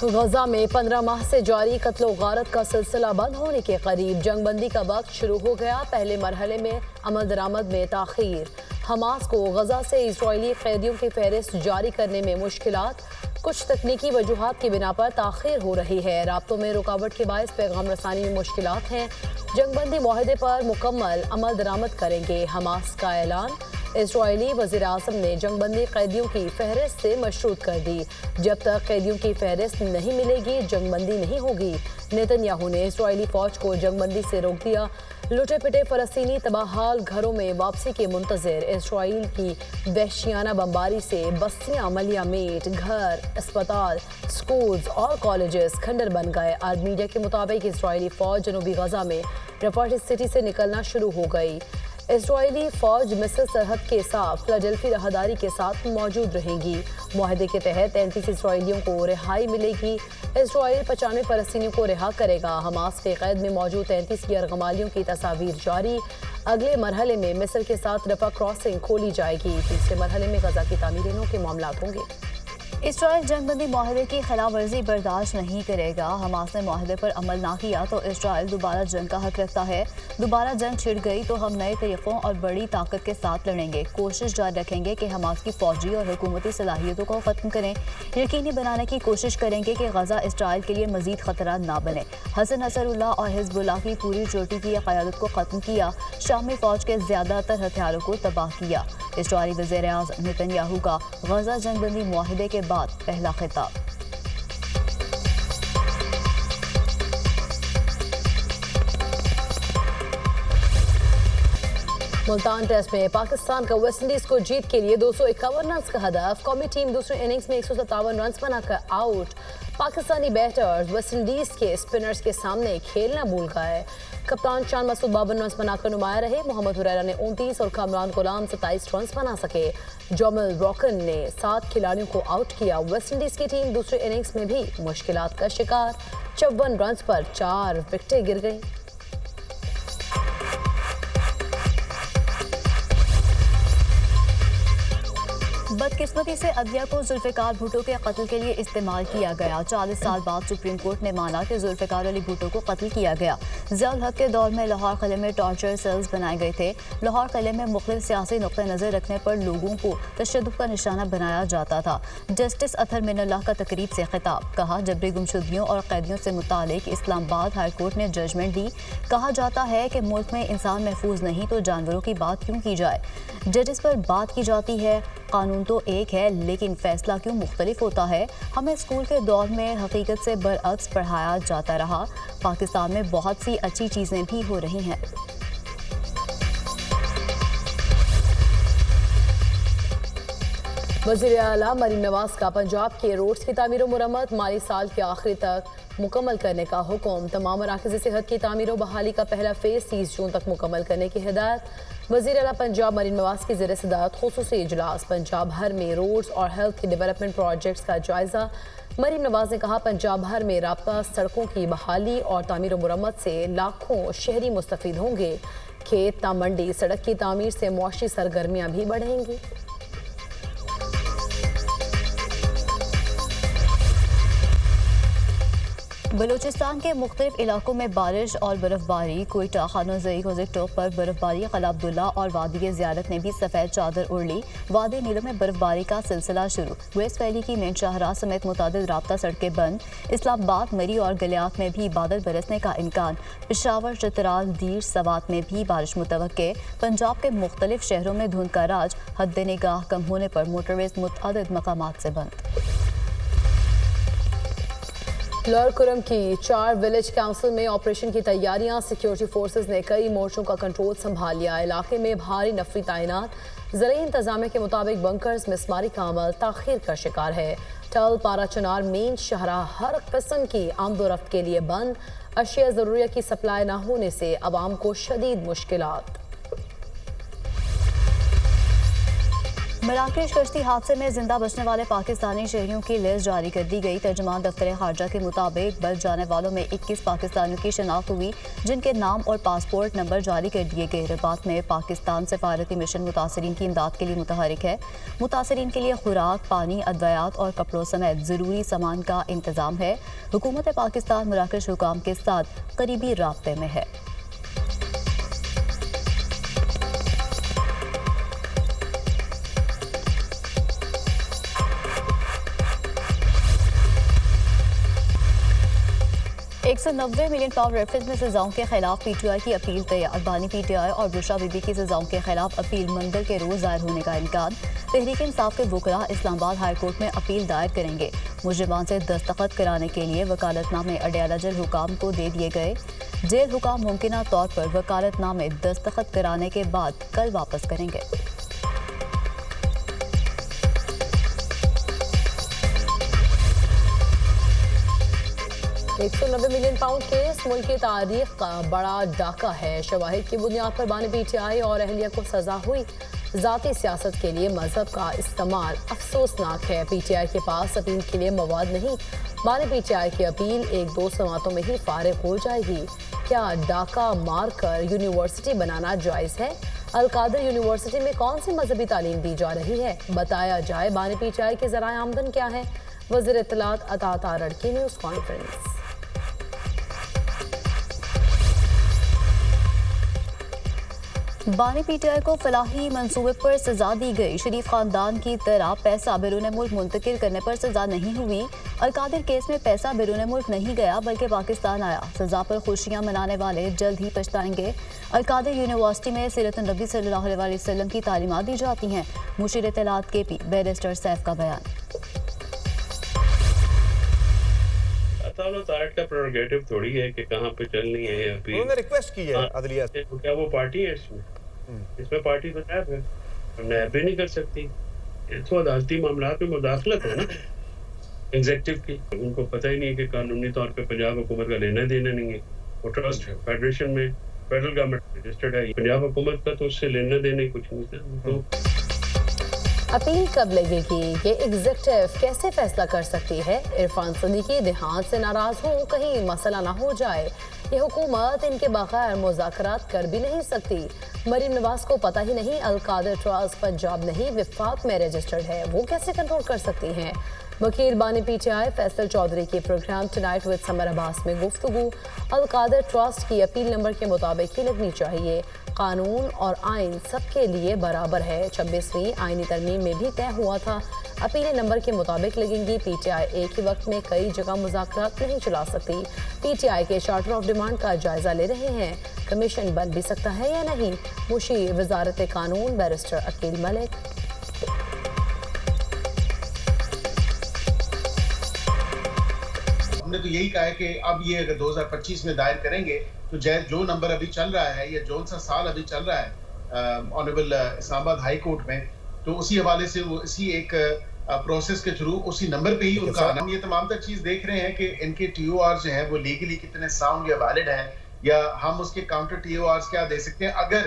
गजा में 15 माह से जारी कत्ल गारत का सिलसिला बंद होने के करीब। जंगबंदी का वक्त शुरू हो गया। पहले मरहले में अमल दरामद में ताखीर। हमास को गजा से इजरायली कैदियों की फहरिस्त जारी करने में मुश्किलात। कुछ तकनीकी वजूहात की बिना पर ताखीर हो रही है। राब्तों में रुकावट के बायस पैगाम रसानी में मुश्किलात हैं। जंगबंदी मुआहदे पर मुकम्मल अमल दरामद करेंगे, हमास का ऐलान। इजरायली वज़ीर-ए-आज़म ने जंगबंदी कैदियों की फहरिस्त से मशरूत कर दी। जब तक कैदियों की फहरिस्त नहीं मिलेगी, जंगबंदी नहीं होगी। नेतन्याहू ने इजरायली फौज को जंगबंदी से रोक दिया। लुटे पिटे फलस्तीनी तबाहाल घरों में वापसी के मुंतज़िर। इजराइल की वहशियाना बमबारी से बस्तियां मलिया-मेट, घर, अस्पताल, स्कूल्स और कॉलेजेस खंडर बन गए। आज मीडिया के मुताबिक इजरायली फौज जनूबी गजा में रफाह सिटी से निकलना शुरू हो गई। इजरायली फौज मिस्र सरहद के साथ फिलाडेल्फी राहदारी के साथ मौजूद रहेगी। मुआहदे के तहत 33 इजरायलियों को रिहाई मिलेगी। इजराइल 95 फलस्तीनियों को रिहा करेगा। हमास के कैद में मौजूद 33 गैरगमालियों की तस्वीर जारी। अगले मरहले में मिस्र के साथ रफा क्रॉसिंग खोली जाएगी। तीसरे मरहले में गजा की तामीरों के मामला होंगे। इसराइल जंगबंदी मुआहदे की खिलाफ वर्जी बर्दाश्त नहीं करेगा। हमास ने मुआहदे पर अमल ना किया तो इसराइल दोबारा जंग का हक रखता है। दोबारा जंग छिड़ गई तो हम नए तरीकों और बड़ी ताकत के साथ लड़ेंगे। कोशिश जारी रखेंगे कि हमास की फौजी और हुकूमती सलाहियतों को ख़त्म करें। यकीनी बनाने की कोशिश करेंगे कि गजा इसराइल के लिए मजीद खतरा ना बने। हसन नसरुल्लाह और हिजबुल्लाह की पूरी चोटी की क़यादत को ख़त्म किया। शामी फौज के ज़्यादातर हथियारों को तबाह किया। इसराइली वज़ीर-ए-आज़म नेतन्याहू का गजा जंगबंदी मुआहदे के बाद पहला खिताब। मुल्तान टेस्ट में पाकिस्तान का वेस्टइंडीज को जीत के लिए 251 रन का हदफ। कौमी टीम दूसरे इनिंग्स में 157 रन बनाकर आउट। पाकिस्तानी बैटर्स वेस्टइंडीज के स्पिनर्स के सामने खेलना भूल गए। कप्तान शान मसूद 52 रन बनाकर नुमाया रहे। मोहम्मद हुरैरा ने 29 और कामरान गुलाम 27 रन बना सके। जोमिल रॉकन ने 7 खिलाड़ियों को आउट किया। वेस्टइंडीज की टीम दूसरे इनिंग्स में भी मुश्किलात का शिकार। 54 रन पर 4 विकेटें गिर गई। बदकिस्मती से अदलिया को जुल्फ़िकार भुट्टो के कत्ल के लिए इस्तेमाल किया गया। 40 साल बाद सुप्रीम कोर्ट ने माना कि जुल्फ़िकार अली भुट्टो को कत्ल किया गया। ज़ियाउल हक के दौर में लाहौर किले में टॉर्चर सेल्स बनाए गए थे। लाहौर किले में मुख्तलिफ सियासी नुक्ते नज़र रखने पर लोगों को तशद्दुद का निशाना बनाया जाता था। जस्टिस अतहर मिनल्लाह का तकरीब से खिताब। कहा, जबरी गुमशुदगियों और कैदियों से मुतालिक इस्लामाबाद हाई कोर्ट ने जजमेंट दी। कहा जाता है कि मुल्क में इंसान महफूज नहीं तो जानवरों की बात क्यों की जाए। जजेस पर बात की जाती है। कानून तो एक है लेकिन फैसला क्यों मुख्तलिफ होता है। हमें स्कूल के दौर में हकीकत से बरअक्स पढ़ाया जाता रहा। पाकिस्तान में बहुत सी अच्छी चीज़ें भी हो रही हैं। वज़ीर आला मरीम नवाज का पंजाब के रोड्स की तामीर और मुरम्मत माली साल के आखिरी तक मुकम्मल करने का हुक्म। तमाम मराकज़ सेहत की तामीर और बहाली का पहला फेज़ 30 जून तक मुकम्मल करने की हिदायत। वज़ीर आला पंजाब मरीम नवाज की ज़ेर सदारत खुसूसी इजलास। पंजाब भर में रोड्स और हेल्थ के डेवलपमेंट प्रोजेक्ट्स का जायज़ा। मरीम नवाज ने कहा, पंजाब भर में राब्ता सड़कों की बहाली और तामीर और मुरम्मत से लाखों शहरी मुस्तफ़ीद होंगे। खेत ता मंडी सड़क की तामीर से मुआशी सरगर्मियाँ भी बढ़ेंगी। बलूचिस्तान के मुख्तलिफ इलाकों में बारिश और बर्फबारी। कोयटा, खानोज़ई, कोज़िकटोक पर बर्फबारी। क़ला अब्दुल्ला और वादी ज़ियारत ने भी सफ़ेद चादर ओढ़ ली। वादी नीलों में बर्फबारी का सिलसिला शुरू। वेस्ट वैली की मेन शाहराह समेत मुतादिद राब्ता सड़कें बंद। इस्लामाबाद, मरी और गलियात में भी बादल बरसने का इम्कान। पेशावर, चतराल, दीर, सवात में भी बारिश मुतवक्के। पंजाब के मुख्तलिफ शहरों में धुंध का राज। हद निगाह कम होने पर मोटरवेज मुतअद्दिद मकामात से बंद। लॉरकुरम की 4 विलेज काउंसिल में ऑपरेशन की तैयारियां। सिक्योरिटी फोर्सेस ने कई मोर्चों का कंट्रोल संभाल लिया। इलाके में भारी नफरी तैनात। ज़राई इंतजामिया के मुताबिक बंकर्स मिसमारी का अमल ताखीर का शिकार है। टल, पारा चनार मेन शाहराह हर किस्म की आमदोरफ्त के लिए बंद। अशिया ज़रूरिया की सप्लाई न होने से अवाम को शदीद मुश्किलात। मराकश कश्ती हादसे में जिंदा बचने वाले पाकिस्तानी शहरियों की लिस्ट जारी कर दी गई। तर्जुमान दफ्तर खारजा के मुताबिक बच जाने वालों में 21 पाकिस्तानियों की शनाख्त हुई, जिनके नाम और पासपोर्ट नंबर जारी कर दिए गए। रबात में पाकिस्तान सफारती मिशन मुतासरीन की इमदाद के लिए मुतहरिक है। मुतासरीन के लिए खुराक, पानी, अद्वियात और कपड़ों समेत ज़रूरी सामान का इंतजाम है। हुकूमत पाकिस्तान मराकश हुकाम के साथ करीबी राब्ते में है। 190 मिलियन पाउंड रेफरेंस में सजाओं के खिलाफ पीटीआई की अपील तैयार। बानी पीटीआई और बुशरा बीबी की सजाओं के खिलाफ अपील मंगल के रोज दायर होने का इम्कान। तहरीक इंसाफ के वुकरा इस्लामाबाद हाई कोर्ट में अपील दायर करेंगे। मुजरिमान से दस्तखत कराने के लिए वकालतनामे अडयाला जेल हुकाम को दे दिए गए। जेल हुकाम मुमकिना तौर पर वकालतनामे दस्तखत कराने के बाद कल वापस करेंगे। 190 मिलियन पाउंड केस मुल्क की तारीख का बड़ा डाका है। शवाहिद की बुनियाद पर बानी पीटीआई और अहलिया को सजा हुई। ज़ाती सियासत के लिए मजहब का इस्तेमाल अफसोसनाक है। पीटीआई के पास अपील के लिए मवाद नहीं। बानी पीटीआई की अपील 1-2 समातों में ही फारिग हो जाएगी। क्या डाका मारकर यूनिवर्सिटी बनाना जायज़ है? अलकादर यूनिवर्सिटी में कौन सी मजहबी तालीम दी जा रही है? बताया जाए बानी पीटीआई के ज़राए आमदन क्या है? वज़ीर इत्तलात अता तारड़ की न्यूज़ कॉन्फ्रेंस। बानी पीटीआई को फलाही मंसूबे पर सजा दी गई। शरीफ खानदान की तरह पैसा बैरून मुल्क मुंतकिल करने पर सजा नहीं हुई। अलकादिर केस में पैसा बैरून मुल्क नहीं गया बल्कि पाकिस्तान आया। सजा पर खुशियां मनाने वाले जल्द ही पछताएंगे। अलकादिर यूनिवर्सिटी में सीरत नबी सल्लल्लाहु अलैहि वसल्लम की तालीमात दी जाती हैं। मुशीर इत्तलात केपी बैरिस्टर सैफ का बयान। का प्रेरोगेटिव थोड़ी है कि कहाँ पे चलनी है अभी। उन्होंने रिक्वेस्ट की है अदलिया से। तो क्या वो पार्टी है इसमें पार्टी तो नैब है, नैब भी नहीं कर सकती। ये तो अदालती मामलात में मुदाखलत है ना एग्जेक्टिव की। उनको पता ही नहीं है कि कानूनी तौर पे पंजाब हुकूमत का लेना देना नहीं है। वो ट्रस्ट है फेडरेशन में, फेडरल गवर्नमेंट रजिस्टर्ड है। पंजाब हुकूमत का तो उससे लेना देना ही कुछ नहीं था। तो अपील कब लगेगी? ये एग्जीक्यूटिव कैसे फैसला कर सकती है? इरफान सदीकी देहात से नाराज हो, कहीं मसला ना हो जाए। ये हुकूमत इनके बगैर मुज़ाकरात कर भी नहीं सकती। मरीम नवाज को पता ही नहीं अलकादर ट्रस्ट पंजाब नहीं विफाक में रजिस्टर्ड है, वो कैसे कंट्रोल कर सकती हैं? वकील बानी पीटीआई फैसल चौधरी के program tonight with Samar Abbas में गुफ्तगू। अलकादर ट्रस्ट की अपील नंबर के मुताबिक ही लगनी चाहिए। कानून और आइन सबके लिए बराबर है। 26वीं आइनी तरमीम में भी तय हुआ था अपील नंबर के मुताबिक लगेंगी। पीटीआई एक ही वक्त में कई जगह मुज़ाकरात नहीं चला सकती। पीटीआई के चार्टर ऑफ डिमांड का जायजा ले रहे हैं। कमीशन बन भी सकता है या नहीं? मुशीर वजारत कानून बैरिस्टर अकील मलिक। हमने तो यही कहा है कि अब ये अगर 2025 में दायर करेंगे तो जो नंबर अभी चल रहा है या जो सा साल अभी चल रहा है ऑनरेबल इस्लामाबाद हाई कोर्ट में, तो उसी हवाले से वो इसी एक प्रोसेस के थ्रू उसी नंबर पे ही उनका हम ये तमाम तर चीज देख रहे हैं कि इनके TOR जो है वो लीगली कितने साउंड या वैलिड हैं, या हम उसके काउंटर TORs क्या दे सकते हैं अगर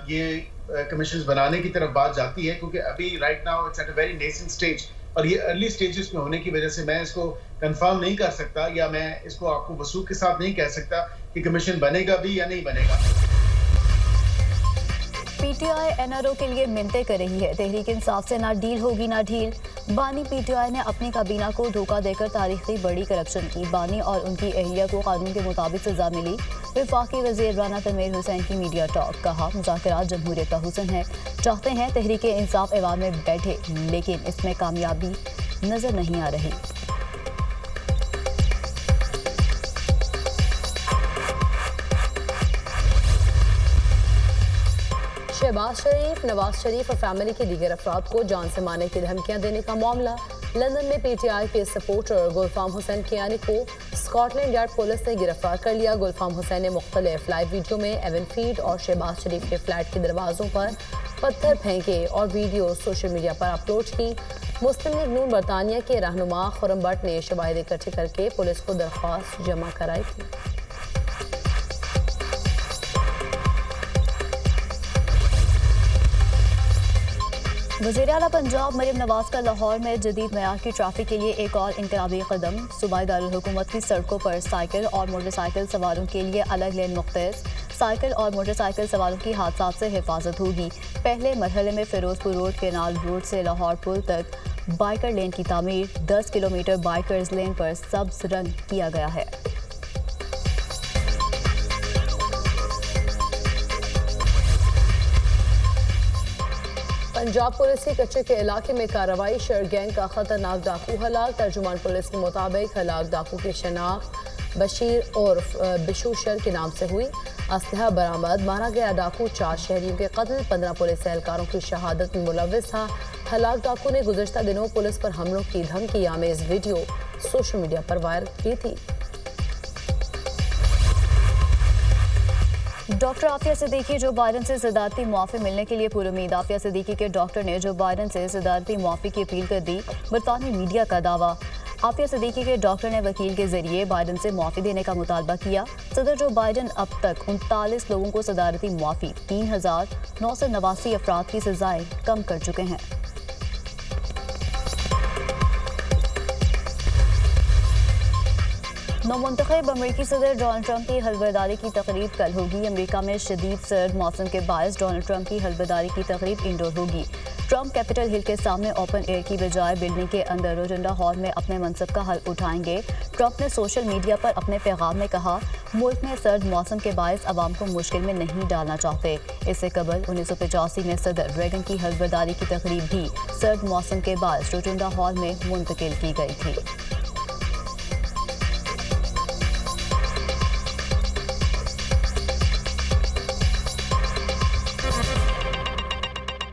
ये कमीशंस बनाने की तरफ बात जाती है। क्योंकि अभी right now it's at a very nascent stage और ये अर्ली स्टेजेस में होने की वजह से मैं इसको कंफर्म नहीं कर सकता या मैं इसको आपको वसूख के साथ नहीं कह सकता कि कमीशन बनेगा भी या नहीं बनेगा। पीटीआई एनआरओ के लिए मिन्नतें कर रही है। तहरीक इंसाफ से ना डील होगी ना ढील। बानी पीटीआई ने अपनी काबीना को धोखा देकर तारीखी बड़ी करप्शन की। बानी और उनकी अहलिया को कानून के मुताबिक सजा मिली। वफाकी वज़ीर राना तनवीर हुसैन की मीडिया टॉक। कहा मुज़ाकरात जमहूरियत का हुस्न है, चाहते हैं तहरीक इंसाफ ऐवान में बैठे, लेकिन इसमें कामयाबी नजर नहीं आ रही। शहबाज शरीफ, नवाज शरीफ और फैमिली के दीगर अफराद को जान से मारने की धमकियां देने का मामला। लंदन में पीटीआई के सपोर्टर गुलफाम हुसैन कियानी को स्कॉटलैंड यार्ड पुलिस ने गिरफ्तार कर लिया। गुलफाम हुसैन ने मुख्तलिफ लाइव वीडियो में एवन फीड और शहबाज शरीफ के फ्लैट के दरवाजों पर पत्थर फेंके और वीडियो सोशल मीडिया पर अपलोड की। मुस्लिम लीग नून बरतानिया के रहनुमा खुरम भट्ट ने शवाहिद इकट्ठे करके पुलिस को दरख्वास्त जमा कराई थी। वज़ीर आला पंजाब मरीम नवाज का लाहौर में जदीद मयार की ट्रैफिक के लिए एक और इनकलाबी कदम। सूबाई दारुल हुकूमत की सड़कों पर साइकिल और मोटरसाइकिल सवारों के लिए अलग लेन मुख्तस। साइकिल और मोटरसाइकिल सवारों की हादसात से हिफाजत होगी। पहले मरहले में फिरोजपुर रोड केनाल रोड से लाहौर पुल तक बाइकर लेन की तामीर। 10 किलोमीटर बाइकर्स लेन पर सब्ज रंग किया गया है। पंजाब पुलिस की कच्चे के इलाके में कार्रवाई। शर गैंग का खतरनाक डाकू हलाक। तर्जुमान पुलिस के मुताबिक हलाक डाकू की शनाख्त बशीर और बिशू शर के नाम से हुई। असलहा बरामद। मारा गया डाकू 4 शहरियों के कत्ल 15 पुलिस एहलकारों की शहादत में मुलव्विस था। हलाक डाकू ने गुज़श्ता दिनों पुलिस पर हमलों की धमकी आमेज वीडियो सोशल मीडिया पर वायरल की थी। डॉक्टर आफिया सिद्दीकी जो बाइडन से सदारती मुआफ़ी मिलने के लिए पुरुमीद। आफिया सिद्दीकी के डॉक्टर ने जो बाइडन से सदारती मुआफ़ी की अपील कर दी। बरतानी मीडिया का दावा। आफिया सिद्दीकी के डॉक्टर ने वकील के जरिए बाइडन से मुआफ़ी देने का मुतालबा किया। सदर जो बाइडन अब तक 39 लोगों को सदारती मुआफ़ी 3,989 अफराद की सजाएं कम कर चुके हैं। नौमुंतखब अमरीकी सदर डोनाल्ड ट्रंप की हलफबर्दारी की तकरीब कल होगी। अमरीका में शदीद सर्द मौसम के बायस डोनाल्ड ट्रंप की हलफबर्दारी की तकरीब इंडोर होगी। ट्रंप कैपिटल हिल के सामने ओपन एयर की बजाय बिल्डिंग के अंदर रोटंडा हॉल में अपने मनसब का हल उठाएंगे। ट्रंप ने सोशल मीडिया पर अपने पैगाम में कहा, मुल्क में सर्द मौसम के बायस अवाम को मुश्किल में नहीं डालना चाहते। इससे कबल 1985 में सदर रेगन की हलफबर्दारी की तकरीब भी सर्द मौसम के बायस रोटंडा हॉल में मुंतकिल की गई थी।